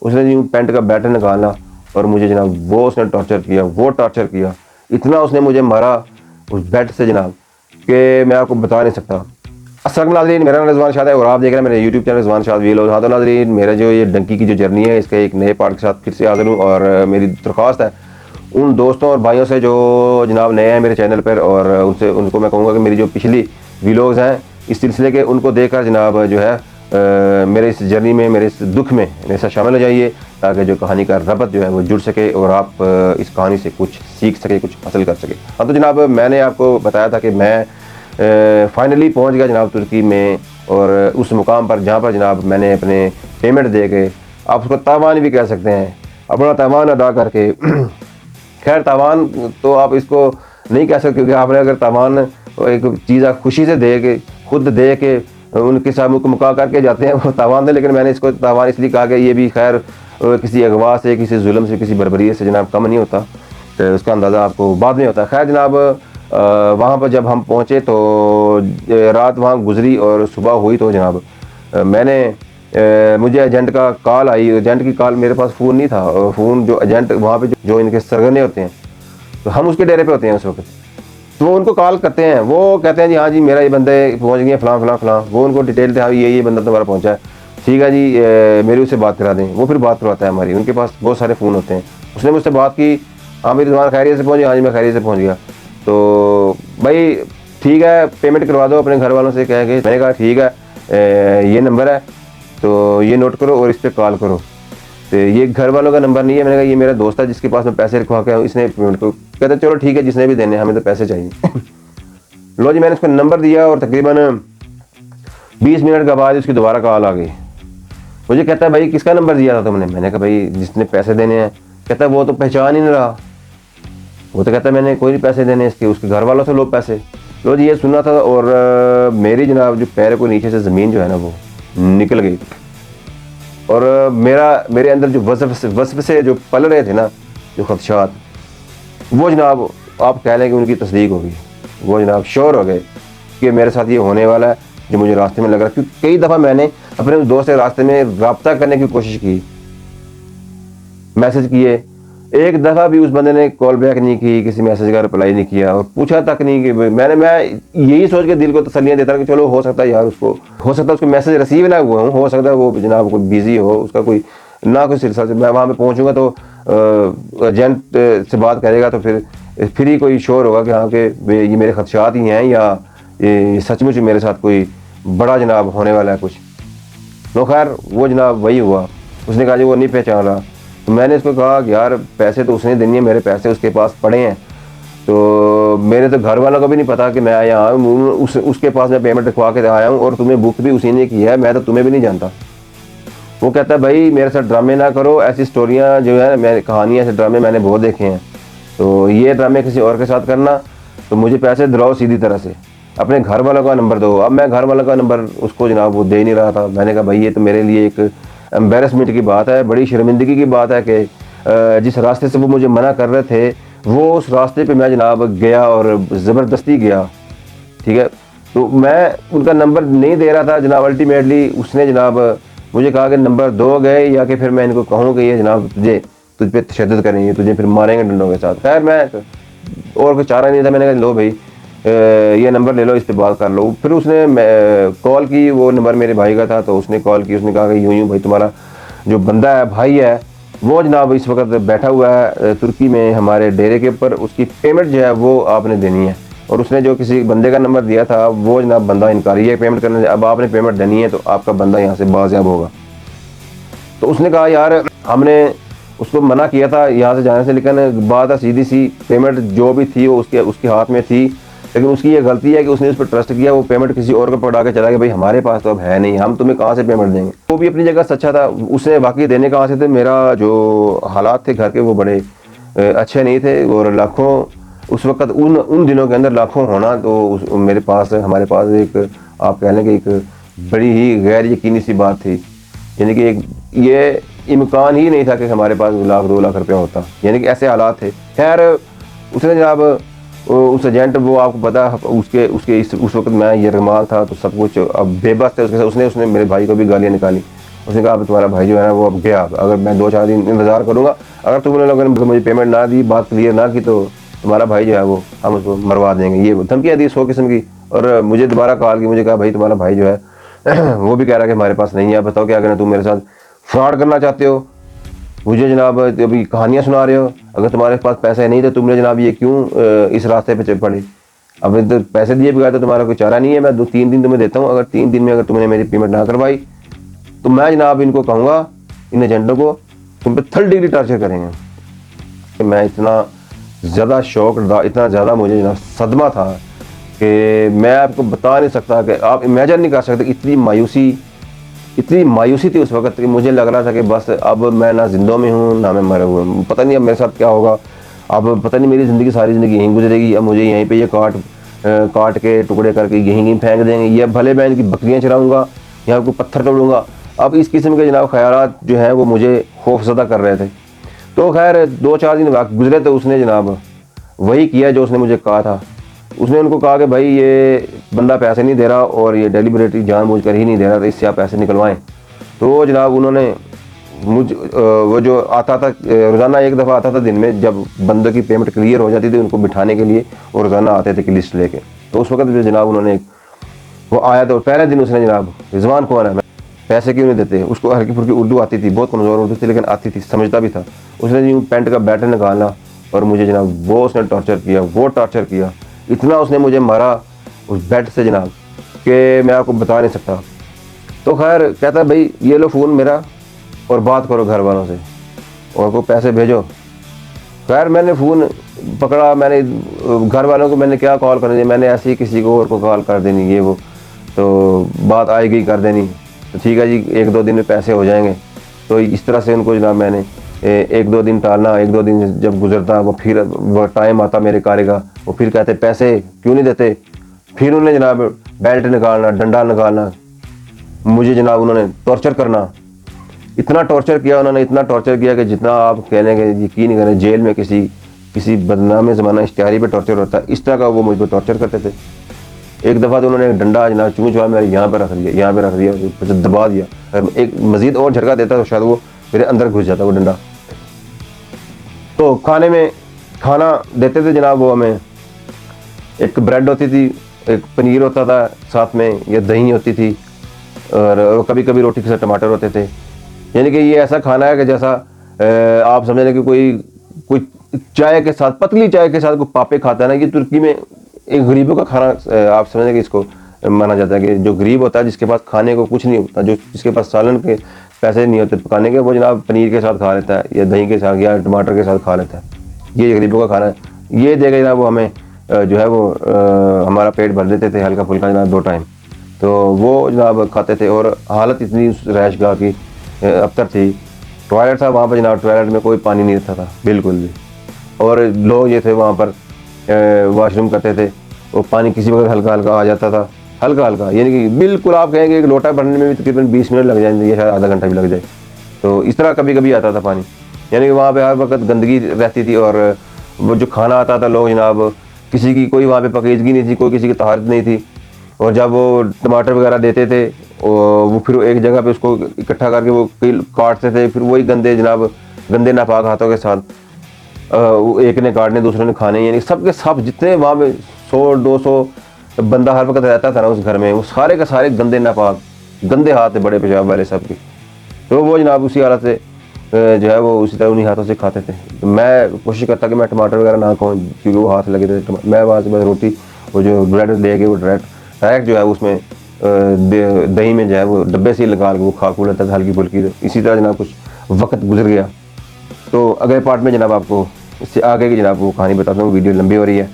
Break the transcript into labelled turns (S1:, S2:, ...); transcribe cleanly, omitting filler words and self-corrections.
S1: उसने यूँ पैंट का बैटन निकाला और मुझे जनाब वो उसने टॉर्चर किया, वो टॉर्चर किया, इतना उसने मुझे मारा उस बेड से जनाब कि मैं आपको बता नहीं सकता। अस्सलाम नाज़रीन, मेरा नाम रिजवान शाद है और आप देख रहे हैं मेरे यूट्यूब चैनल रिजवान शाद वीलॉग। हाँ तो नाज़रीन, मेरा जो ये डंकी की जो जर्नी है इसके एक नए पार्ट के साथ फिर से हाज़िर हूँ। और मेरी दरख्वास्त है उन दोस्तों और भाइयों से जो जनाब नए हैं मेरे चैनल पर, और उनको मैं कहूँगा कि मेरी जो पिछली वीलॉग्स हैं इस सिलसिले के उनको देखकर जनाब जो है मेरे इस जर्नी में, मेरे इस दुख में मेरे साथ शामिल हो जाइए, ताकि जो कहानी का रबत जो है वो जुड़ सके और आप इस कहानी से कुछ सीख सके, कुछ हासिल कर सके। हाँ तो जनाब, मैंने आपको बताया था कि मैं फाइनली पहुंच गया जनाब तुर्की में, और उस मुकाम पर जहां पर जनाब मैंने अपने पेमेंट दे के, आप उसको तावान भी कह सकते हैं, अपना तावान अदा करके खैर तावान तो आप इसको नहीं कह सकते, क्योंकि आपने अगर तावान एक चीज़ आप खुशी से दे के, खुद दे के उनके साथ मुका करके जाते हैं वो तावान दे, लेकिन मैंने इसको तावान इसलिए कहा कि ये भी खैर किसी अगवा से, किसी जुल्म से, किसी बर्बरी से जनाब कम नहीं होता, तो उसका अंदाज़ा आपको बाद में होता है। खैर जनाब, वहाँ पर जब हम पहुँचे तो रात वहाँ गुजरी और सुबह हुई तो जनाब मुझे एजेंट का कॉल आई। एजेंट की कॉल, मेरे पास फ़ोन नहीं था, फ़ोन जो एजेंट वहाँ पे जो इनके सरगने होते हैं, तो हम उसके डेरे पे होते हैं उस वक्त, तो वो उनको कॉल करते हैं, वो कहते हैं जी हाँ जी मेरा ये बंदे पहुँच गए फ़लाँ फ़लाँ फ़लाँ, वो उनको डिटेल थे, हाँ ये बंदा तुम्हारा पहुँचा है, ठीक है जी मेरी उससे बात करा दें। वो फिर बात करवाता है हमारी, उनके पास बहुत सारे फ़ोन होते हैं। उसने मुझसे बात की, हाँ मेरी दुकान खैरियत से पहुँची, हाँ जी मैं खैरियत से पहुँच गया, तो भाई ठीक है पेमेंट करवा दो अपने घर वालों से कह के। मैंने कहा ठीक है ये नंबर है तो ये नोट करो और इस पर कॉल करो। तो ये घर वालों का नंबर नहीं है। मैंने कहा ये मेरा दोस्त है जिसके पास मैं पैसे रखवा के आऊँ, इसने पेमेंट को। कहते चलो ठीक है, जिसने भी देने हमें तो पैसे चाहिए। लो जी, मैंने इसको नंबर दिया और तकरीबन 20 मिनट के बाद उसकी दोबारा कॉल आ गई। मुझे कहता है भाई किसका नंबर दिया था तुमने? मैंने कहा भाई जिसने पैसे देने हैं। कहता है वो तो पहचान ही नहीं रहा, वो तो कहता है मैंने कोई नहीं पैसे देने इसके, उसके घर वालों से लो पैसे। लो जी, ये सुना था और मेरी जनाब जो पैर को नीचे से ज़मीन जो है ना वो निकल गई, और मेरे अंदर जो वज़्फ़ से जो पल रहे थे ना, जो खदशात, वो जनाब आप कह लें कि उनकी तस्दीक होगी। वो जनाब श्योर हो गए कि मेरे साथ ये होने वाला है जो मुझे रास्ते में लग रहा है। क्योंकि कई दफ़ा मैंने अपने उस दोस्त से रास्ते में रब्ता करने की कोशिश की, मैसेज किए, एक दफ़ा भी उस बंदे ने कॉल बैक नहीं की, किसी मैसेज का रिप्लाई नहीं किया और पूछा तक नहीं कि मैं यही सोच के दिल को तसल्लियाँ देता कि चलो हो सकता है यार उसको मैसेज रिसीव ना हुआ हो सकता है वो जनाब कोई बिजी हो, उसका कोई ना कोई सिलसिला से। मैं वहाँ पे पहुँचूँगा तो एजेंट से बात करेगा तो फिर ही कोई श्योर होगा कि हाँ कि ये मेरे खदशात ही हैं या ये सचमुच मेरे साथ कोई बड़ा जनाब होने वाला है कुछ। तो खैर वो जनाब वही हुआ। उसने कहा जी वो नहीं पहचान रहा। तो मैंने इसको कहा कि यार पैसे तो उसने देने हैं, मेरे पैसे उसके पास पड़े हैं, तो मेरे तो घर वालों को भी नहीं पता कि मैं आया हूँ, उसके पास मैं पेमेंट रखवा के आया हूँ और तुम्हें बुक भी उसी ने की है, मैं तो तुम्हें भी नहीं जानता। वो कहता है भाई मेरे साथ ड्रामे ना करो, ऐसी स्टोरियाँ जो है मैंने कहानियाँ, ऐसे ड्रामे मैंने बहुत देखे हैं, तो ये ड्रामे किसी और के साथ करना, तो मुझे पैसे दिलाओ सीधी तरह से, अपने घर वालों का नंबर दो। अब मैं घर वालों का नंबर उसको जनाब वो दे नहीं रहा था। मैंने कहा भाई ये तो मेरे लिए एक एम्बेरसमेंट की बात है, बड़ी शर्मिंदगी की बात है कि जिस रास्ते से वो मुझे मना कर रहे थे वो उस रास्ते पे मैं जनाब गया और ज़बरदस्ती गया, ठीक है। तो मैं उनका नंबर नहीं दे रहा था जनाब। अल्टीमेटली उसने जनाब मुझे कहा कि नंबर दो गए या कि फिर मैं इनको कहूँ कि ये जनाब तुझ पे तशद्दुद करेंगे, तुझे फिर मारेंगे डंडों के साथ। खैर मैं और कोई चारा नहीं था। मैंने कहा लो भाई ये नंबर ले लो, इस पर बात कर लो। फिर उसने कॉल की, वो नंबर मेरे भाई का था, तो उसने कॉल की, उसने कहा कि यूँ भाई तुम्हारा जो बंदा है भाई है वो जनाब इस वक्त बैठा हुआ है तुर्की में हमारे डेरे के ऊपर, उसकी पेमेंट जो है वो आपने देनी है। और उसने जो किसी बंदे का नंबर दिया था वो जनाब बंदा इनकारी है पेमेंट करने से, अब आपने पेमेंट देनी है तो आपका बंदा यहाँ से बाज़याब होगा। तो उसने कहा यार हमने उसको मना किया था यहाँ से जाने से, लेकिन बात है सीधी सी, पेमेंट जो भी थी वो उसके हाथ में थी, लेकिन उसकी ये गलती है कि उसने उस पर ट्रस्ट किया, वो पेमेंट किसी और को पकड़ा के चला गया। भाई हमारे पास तो अब है नहीं, हम तुम्हें कहाँ से पेमेंट देंगे। वो भी अपनी जगह सच्चा था, उसने बाकी देने कहाँ से थे। मेरा जो हालात थे घर के वो बड़े अच्छे नहीं थे, और लाखों उस वक्त उन दिनों के अंदर लाखों होना तो मेरे पास हमारे पास एक आप कह लें कि एक बड़ी ही गैर यकीनी सी बात थी, यानी कि एक ये इम्कान ही नहीं था कि हमारे पास 1 लाख 2 लाख रुपया होता, यानी कि ऐसे हालात थे। खैर उसने जनाब उस एजेंट, वो आपको पता उस वक्त मैं ये रमाल था तो सब कुछ अब बेबस थे उसके साथ। उसने मेरे भाई को भी गालियाँ निकाली उसने कहा अब तुम्हारा भाई जो है ना वो अब गया, अगर मैं 2-4 दिन इंतज़ार करूँगा, अगर तुमने लोगों ने मुझे पेमेंट ना दी, बात क्लियर ना की, तो तुम्हारा भाई जो है वो हम उसको मरवा देंगे। ये धमकियाँ दी 100 किस्म की। और मुझे दोबारा कॉल की, मुझे कहा भाई तुम्हारा भाई जो है वो भी कह रहा है कि हमारे पास नहीं है, बताओ क्या करना, तुम मेरे साथ फ्रॉड करना चाहते हो, मुझे जनाब अभी कहानियाँ सुना रहे हो, अगर तुम्हारे पास पैसे नहीं तो तुमने जनाब ये क्यों इस रास्ते पे चल पड़े, अब तो पैसे दिए बगैर तो तुम्हारा कोई चारा नहीं है, मैं 2-3 दिन तुम्हें देता हूँ, अगर 3 दिन में अगर तुमने मेरी पेमेंट ना करवाई तो मैं जनाब इनको कहूँगा, इन एजेंटों को तुम पे 3rd डिग्री टॉर्चर करेंगे। कि मैं इतना ज़्यादा शौक, इतना ज़्यादा मुझे जनाब सदमा था कि मैं आपको बता नहीं सकता, कि आप इमेजिन नहीं कर सकते। इतनी मायूसी थी उस वक्त कि मुझे लग रहा था कि बस अब मैं ना जिंदों में हूँ ना मैं मरे हुए हूँ, पता नहीं अब मेरे साथ क्या होगा, अब पता नहीं मेरी ज़िंदगी सारी ज़िंदगी यहीं गुजरेगी, अब मुझे यहीं पे ये काट के टुकड़े करके यहीं फेंक देंगे, ये भले मैं इनकी बकरियाँ चराऊँगा, यहाँ को पत्थर तोड़ूँगा। अब इस किस्म के जनाब ख्यालात जो हैं वो मुझे खौफज़दा कर रहे थे। तो खैर 2-4 दिन वक्त गुजरे तो उसने जनाब वही किया जो उसने मुझे कहा था। उसने उनको कहा कि भाई ये बंदा पैसे नहीं दे रहा और ये डेलिबरेटली जानबूझकर ही नहीं दे रहा, तो इससे आप पैसे निकलवाएं। तो जनाब उन्होंने वो जो आता था रोज़ाना, एक दफ़ा आता था दिन में, जब बंदों की पेमेंट क्लियर हो जाती थी उनको बिठाने के लिए, और रोज़ाना आते थे कि लिस्ट लेके। तो उस वक्त जो जनाब उन्होंने वो आया, तो पहले दिन उसने जनाब रिजवान कौन है, पैसे क्यों नहीं देते, उसको हल्की फुल्की उर्दू आती थी, बहुत कमज़ोर उर्दू थी लेकिन आती थी, समझता भी था। उसने यूँ पेंट का बैटर निकालना और मुझे जनाब वो उसने टॉर्चर किया, इतना उसने मुझे मारा उस बेड से जनाब कि मैं आपको बता नहीं सकता। तो खैर कहता है भाई ये लो फ़ोन मेरा और बात करो घर वालों से और को पैसे भेजो। खैर मैंने फ़ोन पकड़ा, मैंने घर वालों को मैंने क्या कॉल करनी, मैंने ऐसे ही किसी को और को कॉल कर देनी, ये वो तो बात आएगी कर देनी, तो ठीक है जी 1-2 दिन में पैसे हो जाएंगे। तो इस तरह से उनको जनाब मैंने 1-2 दिन टालना, 1-2 दिन जब गुजरता वो फिर वो टाइम आता मेरे कार्य का, वो फिर कहते पैसे क्यों नहीं देते, फिर उन्हें जनाब बेल्ट निकालना, डंडा निकालना, मुझे जनाब उन्होंने टॉर्चर करना, इतना टॉर्चर किया उन्होंने, इतना टॉर्चर किया कि जितना आप कह लेंगे यकीन नहीं करें, जेल में किसी बदनाम ज़माना इश्तिहारी पे टॉर्चर होता है, इस तरह का वो मुझ पर टॉर्चर करते थे। एक दफ़ा तो उन्होंने एक डंडा जनाब चूँ चुआ मेरे यहाँ पर रख दिया, दबा दिया, अगर एक मज़ीद और झटका देता तो शायद वो मेरे अंदर घुस जाता वो डंडा। तो खाना देते थे जनाब वो हमें, एक ब्रेड होती थी, एक पनीर होता था साथ में, या दही होती थी, और कभी कभी रोटी के साथ टमाटर होते थे। यानी कि ये ऐसा खाना है कि जैसा आप समझ लें कि कोई चाय के साथ, पतली चाय के साथ कोई पापे खाता है ना, ये तुर्की में एक गरीबों का खाना आप समझें कि इसको माना जाता है कि जो गरीब होता है जिसके पास खाने को कुछ नहीं होता, जिसके पास सालन के पैसे नहीं होते पकाने के, वो जनाब पनीर के साथ खा लेता है या दही के साथ या टमाटर के साथ खा लेता है। ये गरीबों का खाना है। ये देगा जनाब वो हमें जो है वो हमारा पेट भर देते थे हल्का फुल्का जनाब 2 टाइम, तो वो जनाब खाते थे। और हालत इतनी उस रहायशगाह की अबतर थी, टॉयलेट था वहाँ पर जनाब, टॉयलेट में कोई पानी नहीं रहता था बिल्कुल भी, और लोग ये थे वहाँ पर वॉशरूम करते थे, वो पानी किसी वक्त हल्का हल्का आ जाता था, हल्का हल्का, यानी कि बिल्कुल आप कहेंगे एक लोटा भरने में भी तकरीबन 20 मिनट लग जाएंगे या शायद आधा घंटा भी लग जाए, तो इस तरह कभी कभी आता था पानी। यानी कि वहाँ पे हर वक्त गंदगी रहती थी, और वो जो खाना आता था लोग जनाब, किसी की कोई वहाँ पे पकीजगी नहीं थी, कोई किसी की तहारत नहीं थी, और जब वो टमाटर वगैरह देते थे वो फिर एक जगह पे उसको इकट्ठा करके वो काटते थे, फिर वही गंदे नापाक हाथों के साथ एक ने काटने दूसरे ने खाने, यानी सबके सब जितने वहाँ पे 100-200 बंदा हर वक्त रहता था ना उस घर में, वो सारे के सारे गंदे नापाक, गंदे हाथ थे बड़े पेशाब वाले सबके। तो वो जनाब उसी हालत से जो है वो उसी तरह उन्हीं हाथों से खाते थे। तो मैं कोशिश करता कि मैं टमाटर वगैरह ना खाऊं क्योंकि वो हाथ लगे थे। मैं वहाँ से बस रोटी, वो जो ब्रेड लेके वो डायरेक्ट जो है उसमें दही में जो है वो डब्बे से निकाल के वो खा लेता था हल्की फुल्की। इसी तरह जनाब कुछ वक्त गुजर गया। तो अगले पार्ट में जनाब आपको इससे आगे की जनाब वो कहानी बताता हूँ, वीडियो लंबी हो रही है।